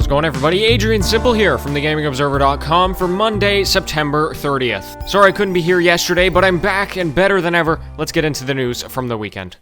How's it going, everybody? Adrian Simple here from thegamingobserver.com for Monday, September 30th. Sorry I couldn't be here yesterday, but I'm back and better than ever. Let's get into the news from the weekend.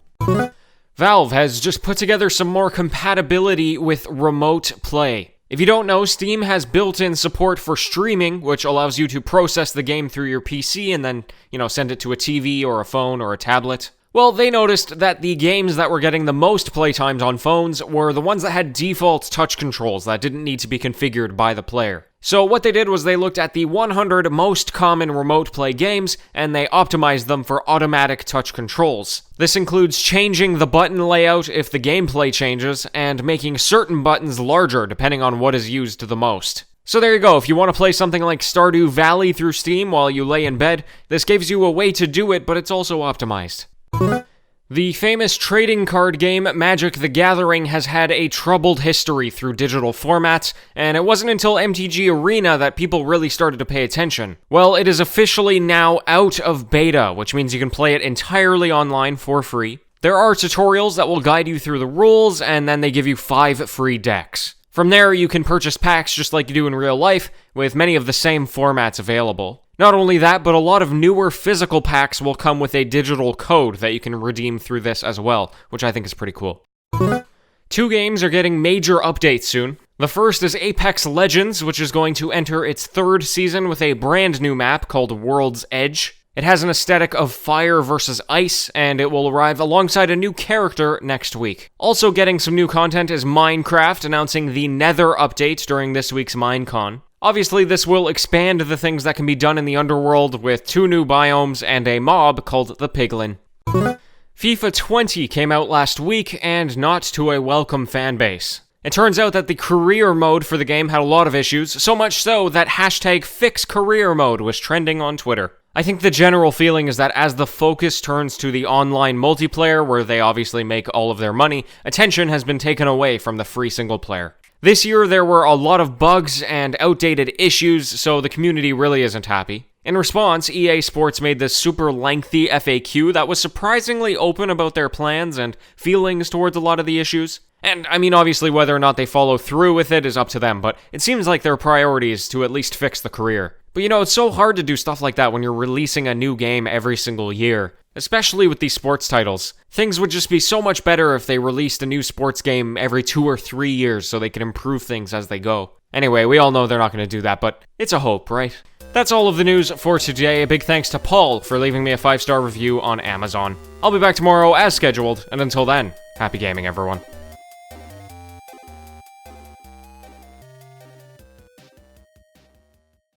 Valve has just put together some more compatibility with remote play. If you don't know, Steam has built-in support for streaming, which allows you to process the game through your PC and then, send it to a TV or a phone or a tablet. Well, they noticed that the games that were getting the most playtimes on phones were the ones that had default touch controls that didn't need to be configured by the player. So what they did was they looked at the 100 most common remote play games, and they optimized them for automatic touch controls. This includes changing the button layout if the gameplay changes, and making certain buttons larger depending on what is used the most. So there you go, if you want to play something like Stardew Valley through Steam while you lay in bed, this gives you a way to do it, but it's also optimized. The famous trading card game Magic the Gathering has had a troubled history through digital formats, and it wasn't until MTG Arena that people really started to pay attention. Well, it is officially now out of beta, which means you can play it entirely online for free. There are tutorials that will guide you through the rules, and then they give you 5 free decks. From there, you can purchase packs just like you do in real life, with many of the same formats available. Not only that, but a lot of newer physical packs will come with a digital code that you can redeem through this as well, which I think is pretty cool. 2 games are getting major updates soon. The first is Apex Legends, which is going to enter its 3rd season with a brand new map called World's Edge. It has an aesthetic of fire versus ice, and it will arrive alongside a new character next week. Also getting some new content is Minecraft, announcing the Nether update during this week's Minecon. Obviously, this will expand the things that can be done in the underworld with 2 new biomes and a mob called the Piglin. FIFA 20 came out last week, and not to a welcome fanbase. It turns out that the career mode for the game had a lot of issues, so much so that #FixCareerMode was trending on Twitter. I think the general feeling is that as the focus turns to the online multiplayer, where they obviously make all of their money, attention has been taken away from the free single player. This year, there were a lot of bugs and outdated issues, so the community really isn't happy. In response, EA Sports made this super lengthy FAQ that was surprisingly open about their plans and feelings towards a lot of the issues. And, obviously whether or not they follow through with it is up to them, but it seems like their priority is to at least fix the career. But it's so hard to do stuff like that when you're releasing a new game every single year. Especially with these sports titles. Things would just be so much better if they released a new sports game every 2 or 3 years so they could improve things as they go. Anyway, we all know they're not going to do that, but it's a hope, right? That's all of the news for today. A big thanks to Paul for leaving me a 5-star review on Amazon. I'll be back tomorrow as scheduled, and until then, happy gaming, everyone.